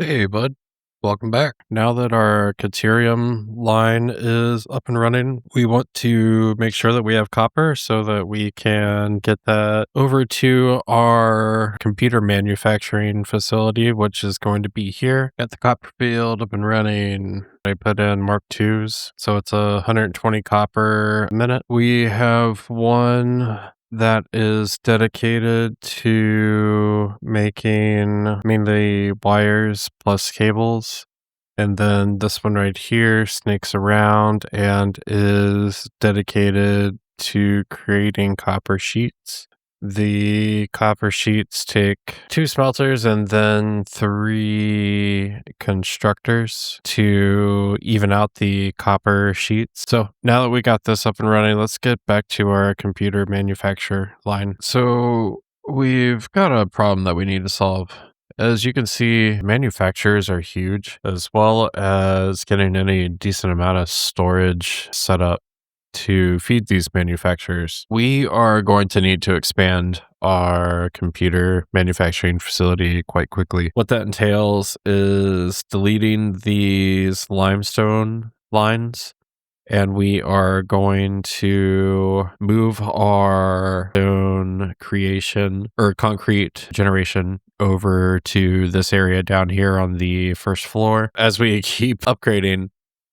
Hey, bud. Welcome back. Now that our Caterium line is up and running, we want to make sure that we have copper so that we can get that over to our computer manufacturing facility, which is going to be here. Got the copper field up and running. I put in Mark IIs, so it's 120 copper a minute. We have one that is dedicated to making mainly wires plus cables. And then this one right here snakes around and is dedicated to creating copper sheets. The copper sheets take 2 smelters and then 3 constructors to even out the copper sheets. So now that we got this up and running, let's get back to our computer manufacture line. So we've got a problem that we need to solve. As you can see, manufacturers are huge, as well as getting any decent amount of storage set up to feed these manufacturers. We are going to need to expand our computer manufacturing facility quite quickly. What that entails is deleting these limestone lines, and we are going to move our stone creation or concrete generation over to this area down here on the first floor. As we keep upgrading,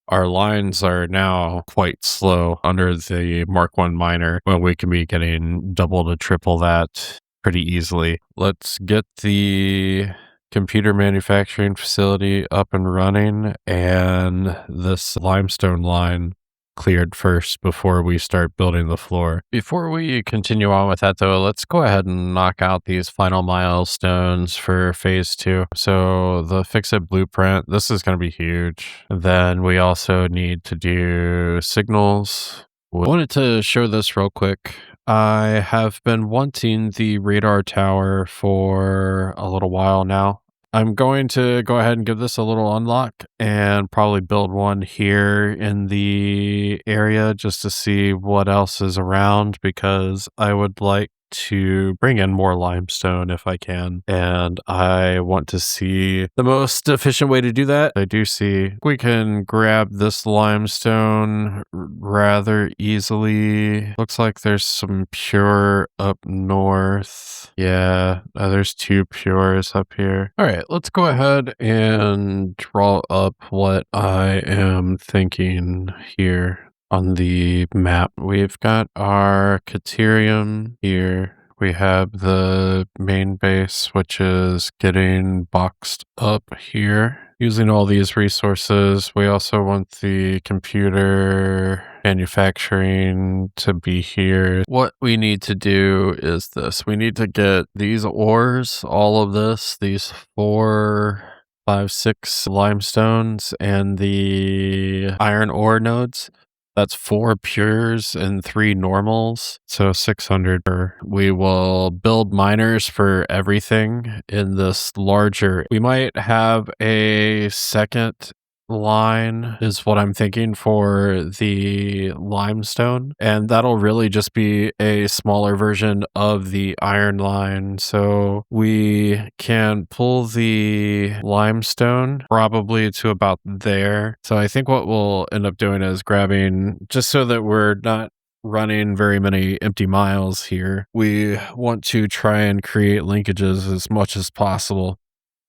our lines are now quite slow under the Mark 1 miner, when we can be getting double to triple that pretty easily. Let's get the computer manufacturing facility up and running and this limestone line cleared first before we start building the floor. Before we continue on with that though, let's go ahead and knock out these final milestones for phase 2. So the fix-it blueprint, this is going to be huge. Then we also need to do signals. I wanted to show this real quick. I have been wanting the radar tower for a little while now. I'm going to go ahead and give this a little unlock and probably build one here in the area just to see what else is around, because I would like to bring in more limestone if I can, and I want to see the most efficient way to do that. I do see we can grab this limestone rather easily. Looks like there's some pure up north. Yeah, there's 2 pures up here. All right, let's go ahead and draw up what I am thinking here. On the map, we've got our Caterium here. We have the main base, which is getting boxed up here. Using all these resources, we also want the computer manufacturing to be here. What we need to do is this. We need to get these ores, all of this, these 4, 5, 6 limestones, and the iron ore nodes. That's 4 pures and 3 normals, so 600 per. We will build miners for everything in this larger. We might have a second line is what I'm thinking for the limestone, and that'll really just be a smaller version of the iron line. So we can pull the limestone probably to about there. So I think what we'll end up doing is grabbing, just so that we're not running very many empty miles here, we want to try and create linkages as much as possible.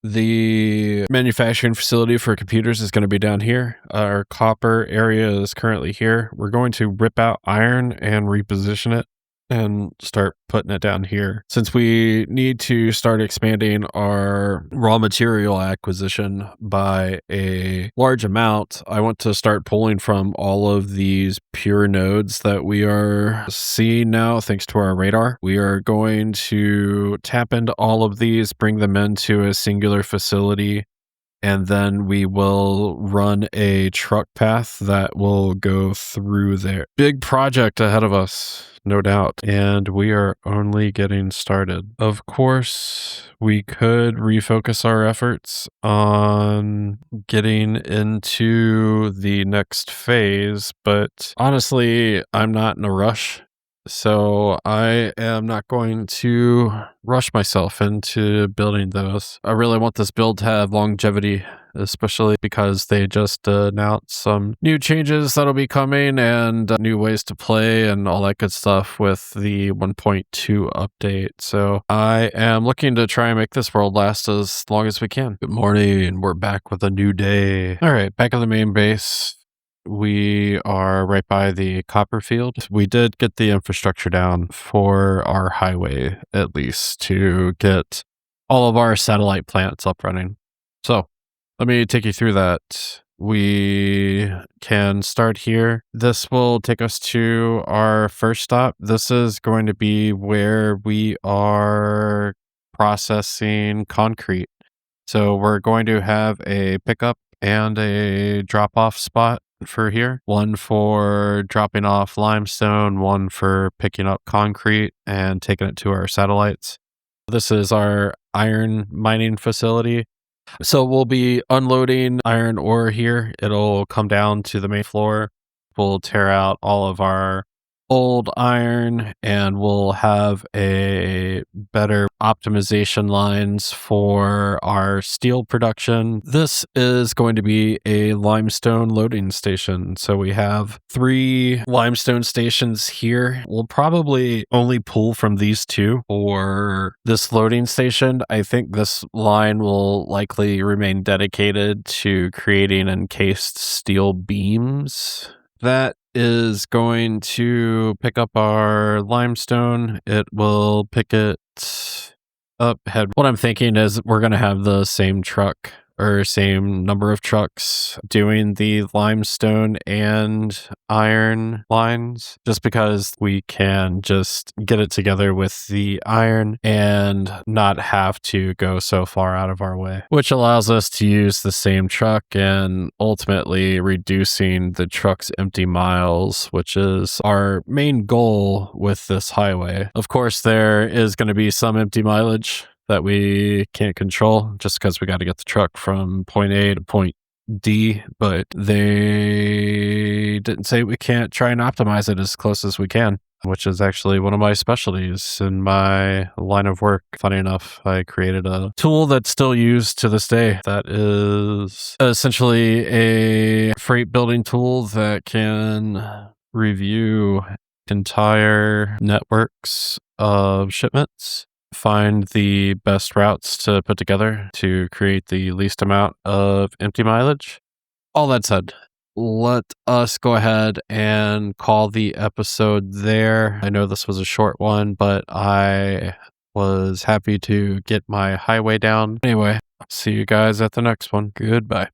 The manufacturing facility for computers is going to be down here. Our copper area is currently here. We're going to rip out iron and reposition it and start putting it down here. Since we need to start expanding our raw material acquisition by a large amount, I want to start pulling from all of these pure nodes that we are seeing now thanks to our radar. We are going to tap into all of these, bring them into a singular facility, and then we will run a truck path that will go through there. Big project ahead of us, no doubt, and we are only getting started. Of course, we could refocus our efforts on getting into the next phase, but honestly, I'm not in a rush. So I am not going to rush myself into building those. I really want this build to have longevity, especially because they just announced some new changes that'll be coming and new ways to play and all that good stuff with the 1.2 update. So I am looking to try and make this world last as long as we can. Good morning. We're back with a new day. All right, back at the main base. We are right by the copper field. We did get the infrastructure down for our highway, at least, to get all of our satellite plants up running. So let me take you through that. We can start here. This will take us to our first stop. This is going to be where we are processing concrete. So we're going to have a pickup and a drop-off spot for here. One for dropping off limestone, one for picking up concrete and taking it to our satellites. This is our iron mining facility. So we'll be unloading iron ore here. It'll come down to the main floor. We'll tear out all of our old iron and we'll have a better optimization lines for our steel production. This is going to be a limestone loading station. So we have 3 limestone stations here. We'll probably only pull from these 2 for this loading station. I think this line will likely remain dedicated to creating encased steel beams. That is going to pick up our limestone. It will pick it up ahead. What I'm thinking is we're going to have the same truck or same number of trucks doing the limestone and iron lines, just because we can just get it together with the iron and not have to go so far out of our way, which allows us to use the same truck and ultimately reducing the truck's empty miles, which is our main goal with this highway. Of course, there is going to be some empty mileage that we can't control just because we got to get the truck from point A to point D, but they didn't say we can't try and optimize it as close as we can, which is actually one of my specialties in my line of work. Funny enough, I created a tool that's still used to this day that is essentially a freight building tool that can review entire networks of shipments, find the best routes to put together to create the least amount of empty mileage. All that said, let us go ahead and call the episode there. I know this was a short one, but I was happy to get my highway down. Anyway, see you guys at the next one. Goodbye.